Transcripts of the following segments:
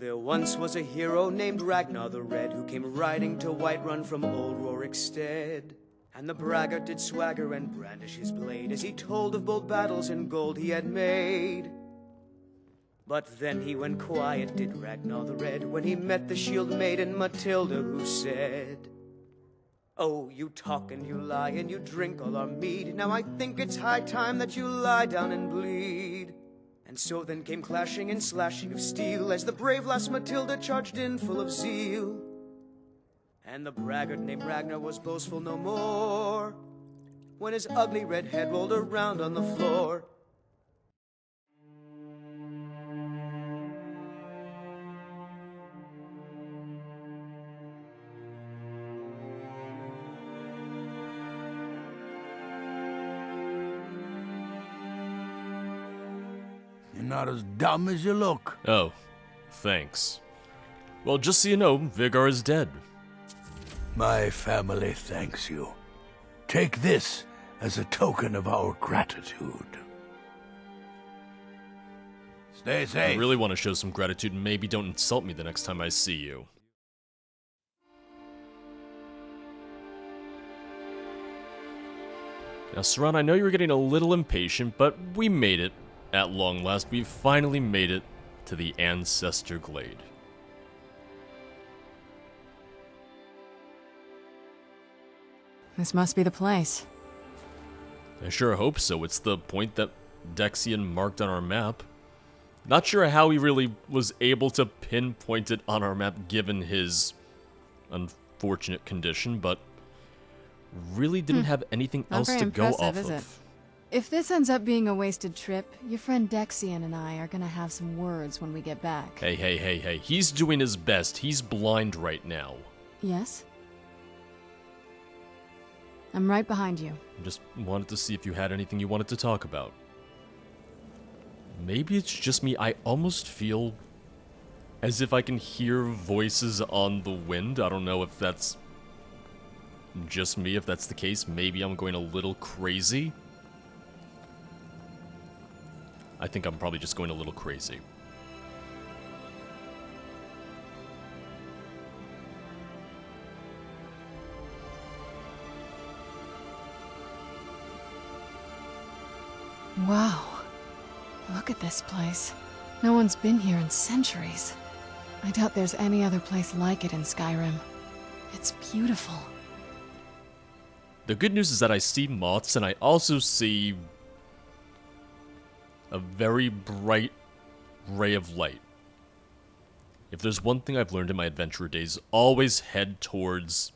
there once was a hero named Ragnar the Red, who came riding to Whiterun from old Rorikstead. And the braggart did swagger and brandish his blade as he told of bold battles and gold he had made. But then he went quiet, did Ragnar the Red, when he met the shield maiden Matilda, who said, "Oh, you talk and you lie and you drink all our mead. Now I think it's high time that you lie down and bleed." And so then came clashing and slashing of steel as the brave lass Matilda charged in full of zeal. And the braggart named Ragnar was boastful no more when his ugly red head rolled around on the floor. You're not as dumb as you look. Oh, thanks. Well, just so you know, Vigar is dead. My family thanks you. Take this as a token of our gratitude. Stay I safe. really want to show some gratitude and maybe don't insult me the next time I see you. Now, Saran, I know you were getting a little impatient, but we made it. At long last, we've finally made it to the Ancestor Glade. This must be the place. I sure hope so. It's the point that Dexian marked on our map. Not sure how he really was able to pinpoint it on our map given his unfortunate condition, but really didn't have anything Not else very to go off impressive, is of. If this ends up being a wasted trip, your friend Dexian and I are gonna have some words when we get back. Hey. He's doing his best. He's blind right now. Yes? I'm right behind you. Just wanted to see if you had anything you wanted to talk about. Maybe it's just me. I almost feel as if I can hear voices on the wind. I don't know if that's just me. If that's the case, maybe I'm going a little crazy. I think I'm probably just going a little crazy. Wow. Look at this place. No one's been here in centuries. I doubt there's any other place like it in Skyrim. It's beautiful. The good news is that I see moths, and I also see a very bright ray of light. If there's one thing I've learned in my adventurer days, always head towards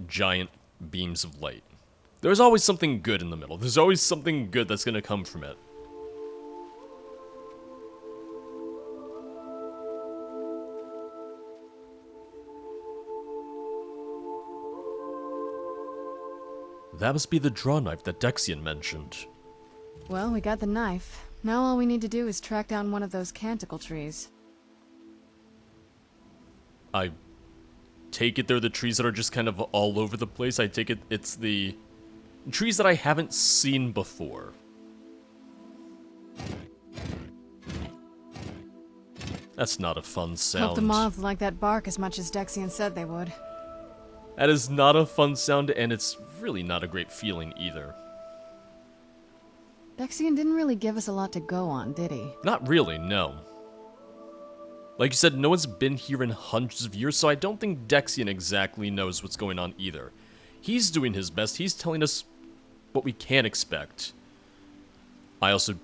giant beams of light. There's always something good in the middle. There's always something good that's going to come from it. That must be the draw knife that Dexian mentioned. Well, we got the knife. Now all we need to do is track down one of those canticle trees. I take it they're the trees that are just kind of all over the place. I take it it's the trees that I haven't seen before. That's not a fun sound. Hope the moths like that bark as much as Dexian said they would. That is not a fun sound, and it's really not a great feeling either. Dexian didn't really give us a lot to go on, did he? Not really, no. Like you said, no one's been here in hundreds of years, so I don't think Dexian exactly knows what's going on either. He's doing his best. He's telling us what we can expect. I also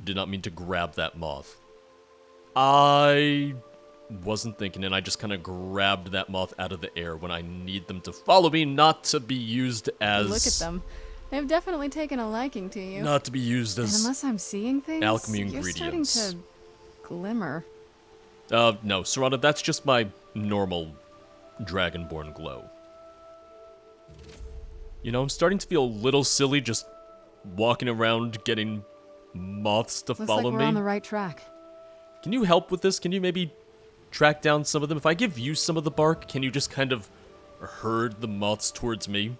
did not mean to grab that moth. I wasn't thinking, and I just kind of grabbed that moth out of the air when I need them to follow me, not to be used as... Look at them. They've definitely taken a liking to you. Not to be used as... And unless I'm seeing things, alchemy you're ingredients. starting to glimmer. No, Serana, that's just my normal Dragonborn glow. You know, I'm starting to feel a little silly just walking around getting moths to Looks follow like we're me. on the right track. Can you help with this? Can you maybe track down some of them? If I give you some of the bark, can you just kind of herd the moths towards me?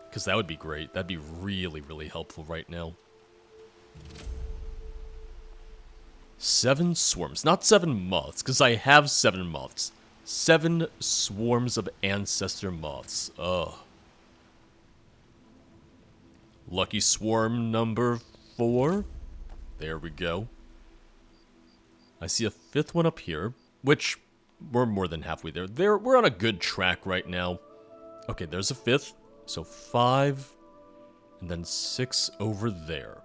Because that would be great. That'd be really, really helpful right now. 7 swarms. Not 7 moths, because I have 7 moths. 7 swarms of ancestor moths. Ugh. Lucky swarm number 4. There we go. I see a 5th one up here, which we're more than halfway there. We're on a good track right now. Okay, there's a 5th. So 5, and then 6 over there.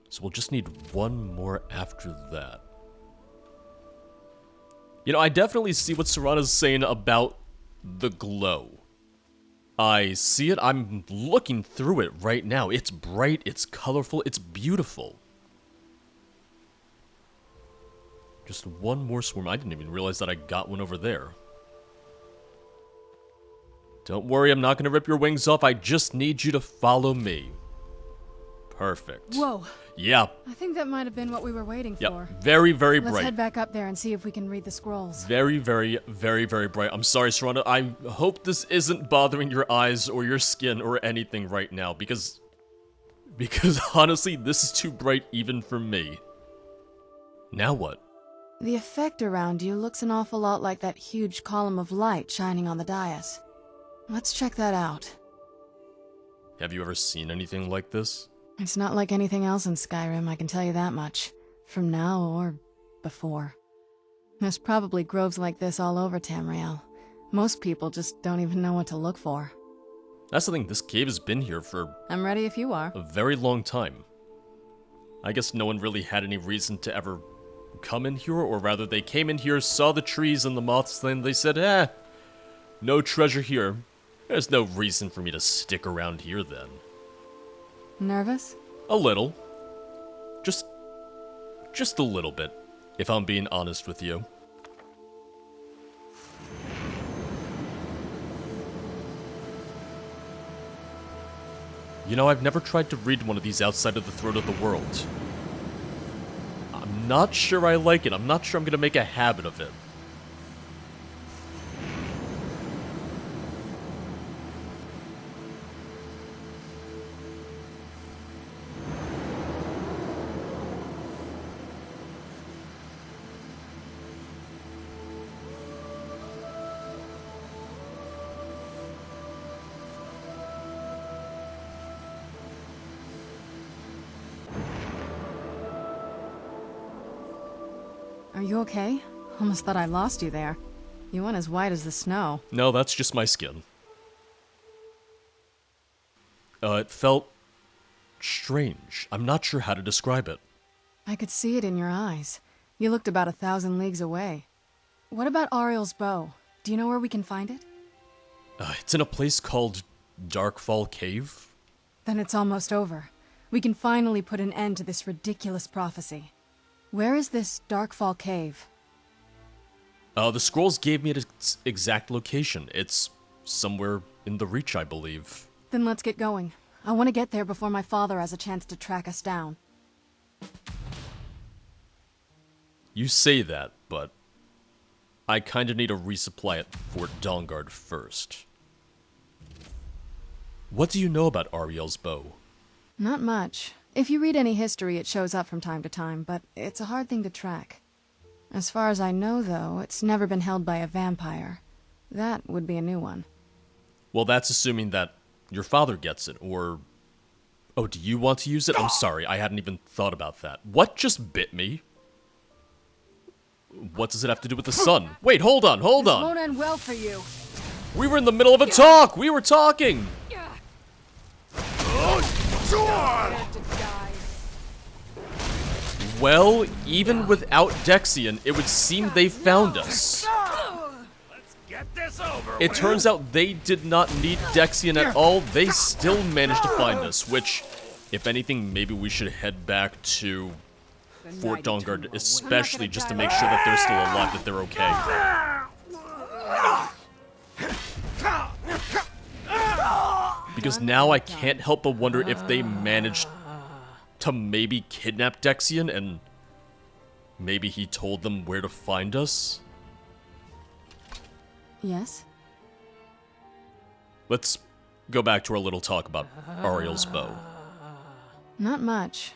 So we'll just need 1 more after that. You know, I definitely see what Serana's saying about the glow. I see it. I'm looking through it right now. It's bright, it's colorful, it's beautiful. Just 1 more swarm. I didn't even realize that I got one over there. Don't worry, I'm not going to rip your wings off. I just need you to follow me. Perfect. Whoa. Yeah. I think that might have been what we were waiting for. Very, very bright. Let's head back up there and see if we can read the scrolls. Very, very, very, very bright. I'm sorry, Serana. I hope this isn't bothering your eyes or your skin or anything right now, because honestly, this is too bright even for me. Now what? The effect around you looks an awful lot like that huge column of light shining on the dais. Let's check that out. Have you ever seen anything like this? It's not like anything else in Skyrim, I can tell you that much. From now or before. There's probably groves like this all over Tamriel. Most people just don't even know what to look for. That's the thing, this cave has been here for I'm ready if you are. a very long time. I guess no one really had any reason to ever come in here, or rather they came in here, saw the trees and the moths, then they said, no treasure here. There's no reason for me to stick around here then. Nervous? A little. Just a little bit, if I'm being honest with you. You know, I've never tried to read one of these outside of the Throat of the World. I'm not sure I like it. I'm not sure I'm gonna make a habit of it. Are you okay? Almost thought I lost you there. You went as white as the snow. No, that's just my skin. It felt strange. I'm not sure how to describe it. I could see it in your eyes. You looked about 1,000 leagues away. What about Ariel's bow? Do you know where we can find it? It's in a place called Darkfall Cave. Then it's almost over. We can finally put an end to this ridiculous prophecy. Where is this Darkfall Cave? The scrolls gave me its exact location. It's somewhere in the Reach, I believe. Then let's get going. I want to get there before my father has a chance to track us down. You say that, but I kinda need a resupply at Fort Dawnguard first. What do you know about Ariel's bow? Not much. If you read any history, it shows up from time to time, but it's a hard thing to track. As far as I know, though, it's never been held by a vampire. That would be a new one. Well, that's assuming that your father gets it, or... Oh, do you want to use it? I'm sorry, I hadn't even thought about that. What just bit me? What does it have to do with the sun? Wait, hold on! This won't end well for you. We were in the middle of a talk! We were talking! Well, even without Dexian, it would seem they found us. Let's get this over It turns out they did not need Dexian at all. They still managed to find us, which, if anything, maybe we should head back to Fort Dawnguard, especially just to make sure that they're still alive, that they're okay. Because now I can't help but wonder if they managed to maybe kidnap Dexian and maybe he told them where to find us. Yes? Let's go back to our little talk about Ariel's bow. Not much.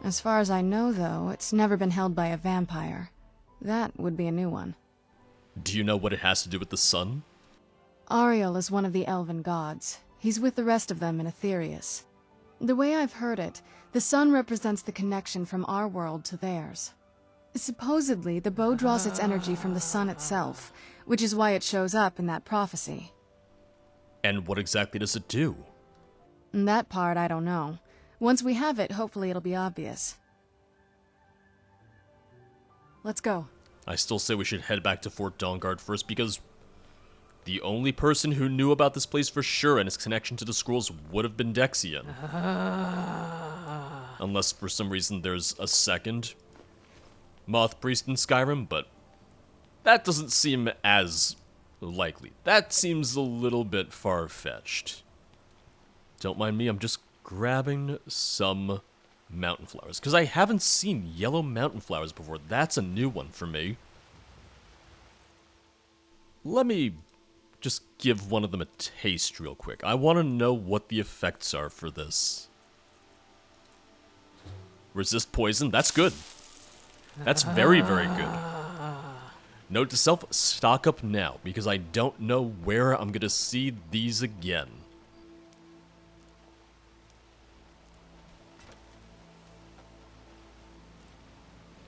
As far as I know, though, it's never been held by a vampire. That would be a new one. Do you know what it has to do with the sun? Ariel is one of the elven gods. He's with the rest of them in Aetherius. The way I've heard it, the sun represents the connection from our world to theirs. Supposedly, the bow draws its energy from the sun itself, which is why it shows up in that prophecy. And what exactly does it do? That part I don't know. Once we have it, hopefully it'll be obvious. Let's go. I still say we should head back to Fort Dawnguard first, because the only person who knew about this place for sure and its connection to the scrolls would have been Dexian. Unless for some reason there's a second moth priest in Skyrim, but that doesn't seem as likely. That seems a little bit far-fetched. Don't mind me, I'm just grabbing some mountain flowers, because I haven't seen yellow mountain flowers before. That's a new one for me. Let me just give one of them a taste real quick. I want to know what the effects are for this. Resist poison, that's good. That's very, very good. Note to self, stock up now, because I don't know where I'm going to see these again.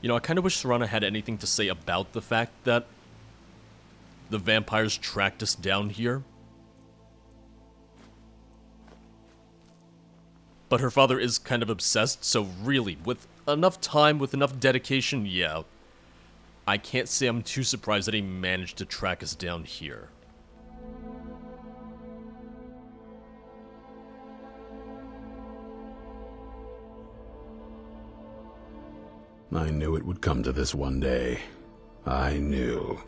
You know, I kind of wish Serana had anything to say about the fact that the vampires tracked us down here. But her father is kind of obsessed, so really, with enough time, with enough dedication, yeah. I can't say I'm too surprised that he managed to track us down here. I knew it would come to this one day. I knew.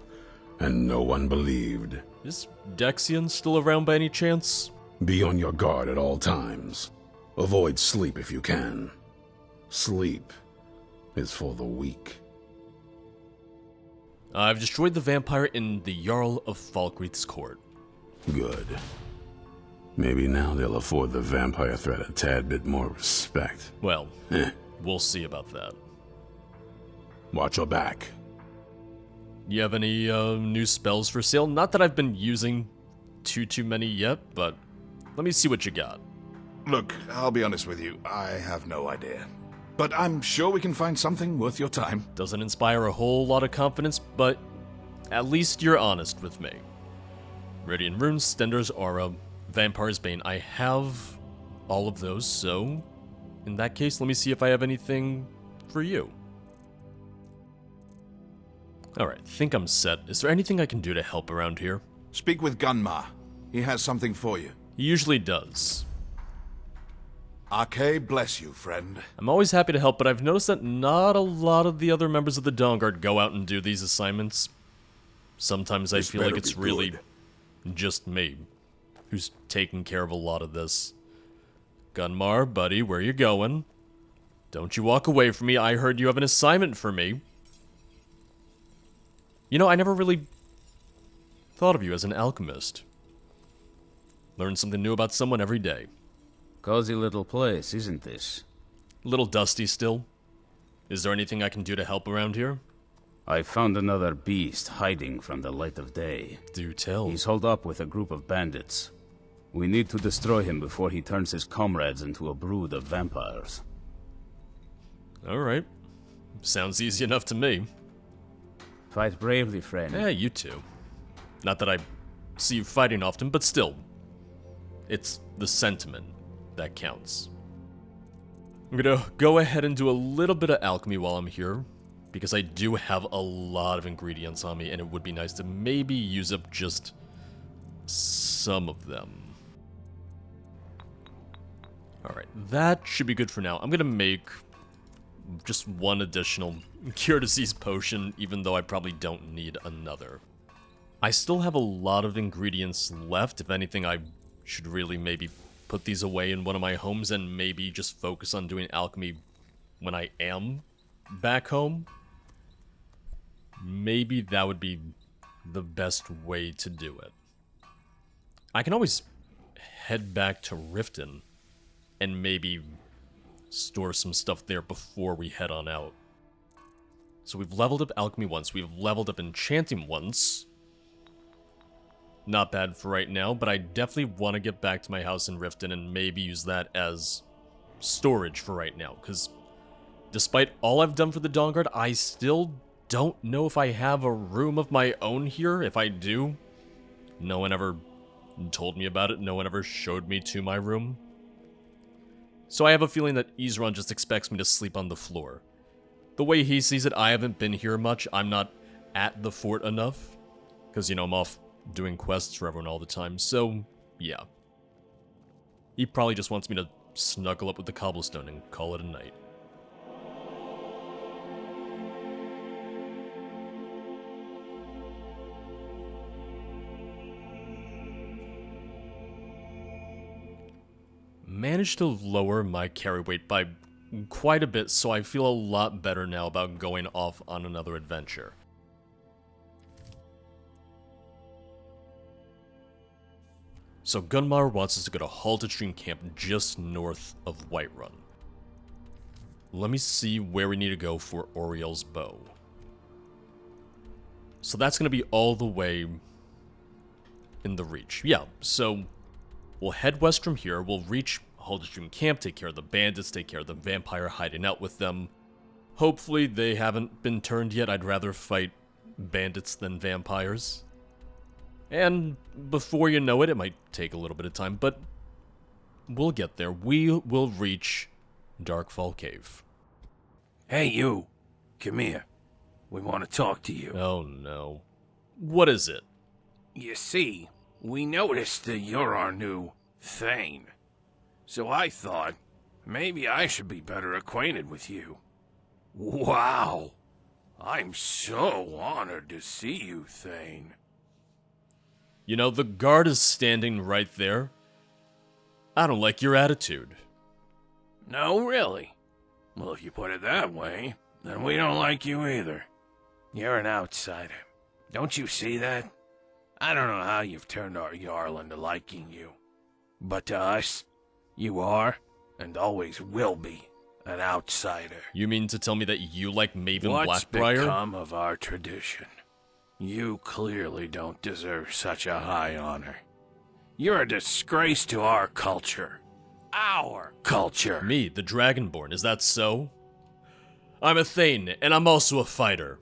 And no one believed. Is Dexian still around by any chance? Be on your guard at all times. Avoid sleep if you can. Sleep is for the weak. I've destroyed the vampire in the Jarl of Falkreath's court. Good. Maybe now they'll afford the vampire threat a tad bit more respect. Well, we'll see about that. Watch your back. You have any new spells for sale? Not that I've been using too many yet, but let me see what you got. Look, I'll be honest with you, I have no idea. But I'm sure we can find something worth your time. Doesn't inspire a whole lot of confidence, but at least you're honest with me. Radiant Runes, Stendar's Aura, Vampire's Bane. I have all of those, so in that case, let me see if I have anything for you. Alright, think I'm set. Is there anything I can do to help around here? Speak with Gunmar. He has something for you. He usually does. Arcade bless you, friend. I'm always happy to help, but I've noticed that not a lot of the other members of the Dawnguard go out and do these assignments. Sometimes I feel like it's really just me who's taking care of a lot of this. Gunmar, buddy, where you going? Don't you walk away from me. I heard you have an assignment for me. You know, I never really thought of you as an alchemist. Learn something new about someone every day. Cozy little place, isn't this? A little dusty still. Is there anything I can do to help around here? I found another beast hiding from the light of day. Do tell. He's holed up with a group of bandits. We need to destroy him before he turns his comrades into a brood of vampires. Alright. Sounds easy enough to me. Fight bravely, friend. Yeah, you too. Not that I see you fighting often, but still. It's the sentiment that counts. I'm gonna go ahead and do a little bit of alchemy while I'm here, because I do have a lot of ingredients on me, and it would be nice to maybe use up just some of them. Alright, that should be good for now. I'm gonna make just one additional cure disease potion, even though I probably don't need another. I still have a lot of ingredients left. If anything, I should really maybe put these away in one of my homes and maybe just focus on doing alchemy when I am back home. Maybe that would be the best way to do it. I can always head back to Riften and maybe store some stuff there before we head on out. So we've leveled up Alchemy once, we've leveled up Enchanting once. Not bad for right now, but I definitely want to get back to my house in Riften and maybe use that as storage for right now, because despite all I've done for the Dawnguard, I still don't know if I have a room of my own here. If I do, no one ever told me about it, no one ever showed me to my room. So I have a feeling that Isran just expects me to sleep on the floor. The way he sees it, I haven't been here much. I'm not at the fort enough. Because, you know, I'm off doing quests for everyone all the time. So, yeah. He probably just wants me to snuggle up with the cobblestone and call it a night. Managed to lower my carry weight by quite a bit, so I feel a lot better now about going off on another adventure. So Gunmar wants us to go to Halted camp just north of Whiterun. Let me see where we need to go for Oriel's bow. So that's going to be all the way in the Reach. Yeah, so we'll head west from here, we'll reach Halted camp, take care of the bandits, take care of the vampire hiding out with them. Hopefully they haven't been turned yet. I'd rather fight bandits than vampires. And before you know it, it might take a little bit of time, but we'll get there. We will reach Darkfall Cave. Hey, you. Come here. We want to talk to you. Oh no. What is it? You see, we noticed that you're our new Thane. So I thought, maybe I should be better acquainted with you. Wow. I'm so honored to see you, Thane. You know, the guard is standing right there. I don't like your attitude. No, really? Well, if you put it that way, then we don't like you either. You're an outsider. Don't you see that? I don't know how you've turned our Jarl into liking you. But to us, you are, and always will be, an outsider. You mean to tell me that you like Maven What's Blackbriar? become of our tradition? You clearly don't deserve such a high honor. You're a disgrace to our culture. Our culture. Me, the Dragonborn, is that so? I'm a Thane, and I'm also a fighter.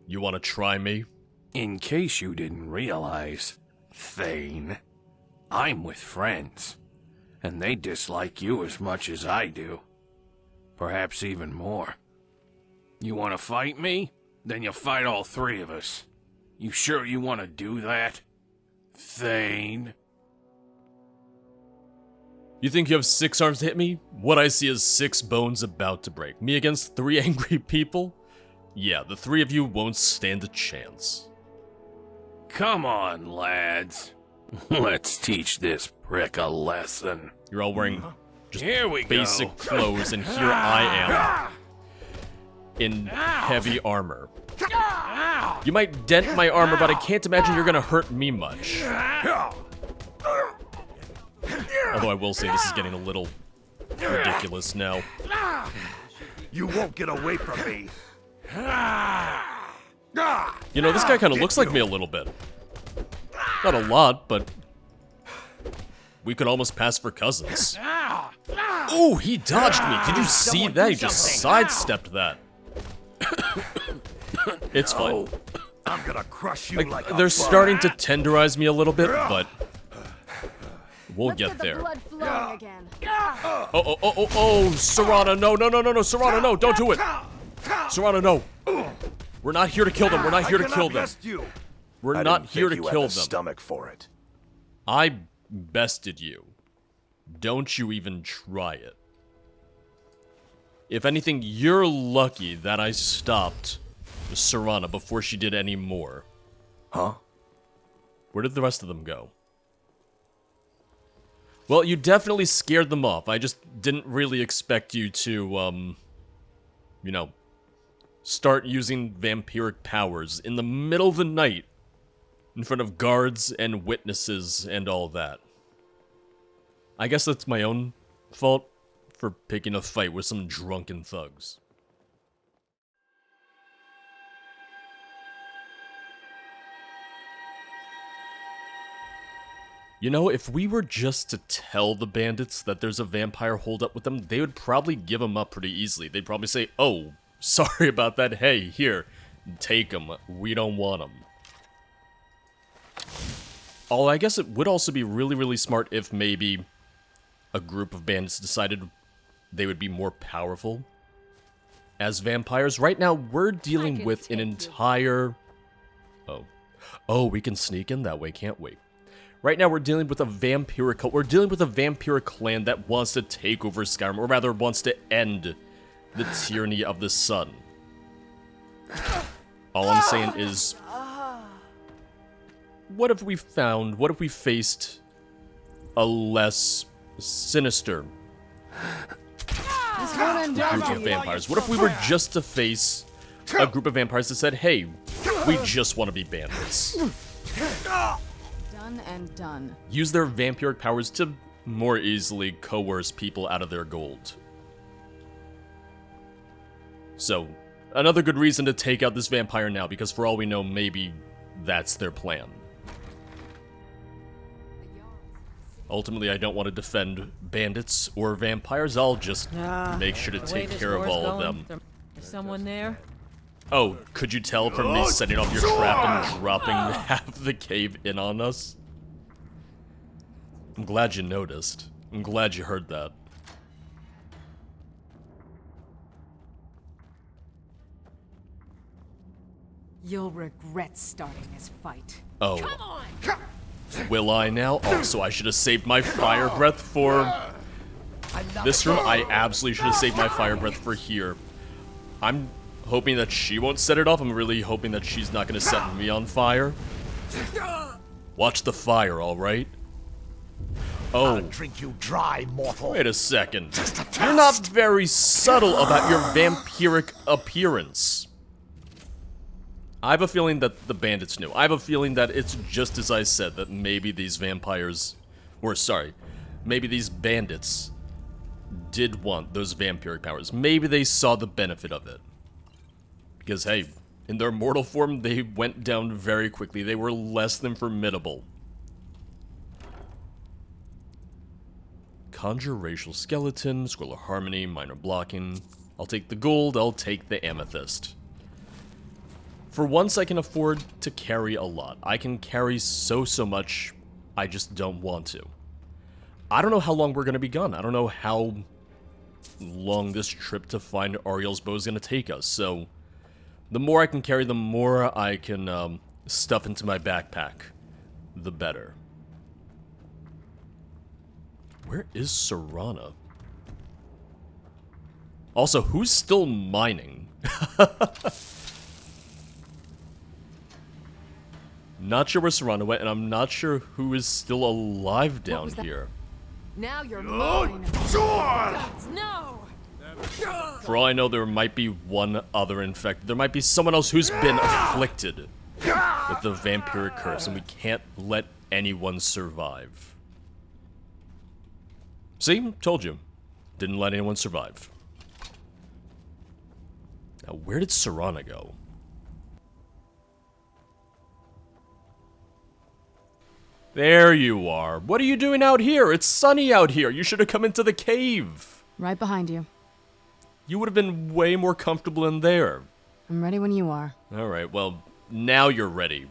You want to try me? In case you didn't realize, Thane, I'm with friends, and they dislike you as much as I do. Perhaps even more. You want to fight me? Then you'll fight all three of us. You sure you want to do that, Thane? You think you have 6 arms to hit me? What I see is 6 bones about to break. Me against 3 angry people? Yeah, the 3 of you won't stand a chance. Come on, lads. Let's teach this prick a lesson. You're all wearing just Here we basic go. clothes, and here I am in heavy armor. You might dent my armor, but I can't imagine you're gonna hurt me much. Although I will say this is getting a little ridiculous now. You won't get away from me. You know, this guy kind of looks like me a little bit. Not a lot, but we could almost pass for cousins. Ooh, he dodged me. Did you see that? He just sidestepped that. It's fine. I'm gonna crush you like a They're bug. starting to tenderize me a little bit, but we'll get there. Blood flowing again. Oh, Serana, no, Serana, no, don't do it. Serana, no. We're not here to kill them. We're not here to kill them. We're not here to kill them. Stomach for it. I bested you. Don't you even try it. If anything, you're lucky that I stopped Serana before she did any more. Huh? Where did the rest of them go? Well, you definitely scared them off. I just didn't really expect you to, you know, start using vampiric powers in the middle of the night in front of guards and witnesses and all that. I guess that's my own fault for picking a fight with some drunken thugs. You know, if we were just to tell the bandits that there's a vampire holed up with them, they would probably give him up pretty easily. They'd probably say, oh, sorry about that, hey, here, take him, we don't want him. Although I guess it would also be really, really smart if maybe a group of bandits decided they would be more powerful as vampires. Right now, we're dealing with an entire... Oh, we can sneak in that way, can't we? Right now, we're dealing with a vampiric cult. We're dealing with a vampiric clan that wants to take over Skyrim, or rather, wants to end the tyranny of the sun. All I'm saying is... what if we faced a less sinister group of vampires? What if we were just to face a group of vampires that said, hey, we just want to be bandits? Done and done. Use their vampiric powers to more easily coerce people out of their gold. So, another good reason to take out this vampire now, because for all we know, maybe that's their plan. Ultimately, I don't want to defend bandits or vampires. I'll just make sure to take care of all of them. Is someone there? Oh, could you tell from me setting off your trap and dropping half the cave in on us? I'm glad you noticed. I'm glad you heard that. You'll regret starting this fight. Oh. Come on! Will I now? Oh, so I should have saved my fire breath for this room. I absolutely should have saved my fire breath for here. I'm hoping that she won't set it off. I'm really hoping that she's not going to set me on fire. Watch the fire, alright? Oh. Drink you dry, mortal. Wait a second. You're not very subtle about your vampiric appearance. I have a feeling that the bandits knew. I have a feeling that it's just as I said, that maybe these vampires... Or, sorry, maybe these bandits did want those vampiric powers. Maybe they saw the benefit of it. Because, hey, in their mortal form, they went down very quickly. They were less than formidable. Conjure racial skeleton, scroll of harmony, minor blocking. I'll take the gold, I'll take the amethyst. For once, I can afford to carry a lot. I can carry so much, I just don't want to. I don't know how long we're going to be gone. I don't know how long this trip to find Ariel's bow is going to take us, so... the more I can carry, the more I can stuff into my backpack, the better. Where is Serana? Also, who's still mining? Not sure where Serana went, and I'm not sure who is still alive down here. Now you're mine. No! For all I know, there might be one other infected. There might be someone else who's been afflicted with the vampiric curse, and we can't let anyone survive. See? Told you. Didn't let anyone survive. Now, where did Serana go? There you are. What are you doing out here? It's sunny out here. You should have come into the cave. Right behind you. You would have been way more comfortable in there. I'm ready when you are. Alright, well, now you're ready.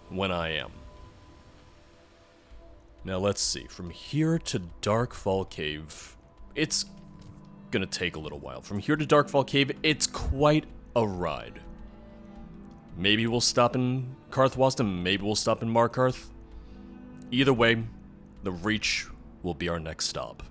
When I am. Now let's see. From here to Darkfall Cave, it's gonna take a little while. From here to Darkfall Cave, it's quite a ride. Maybe we'll stop in Karthwasten, maybe we'll stop in Markarth. Either way, the Reach will be our next stop.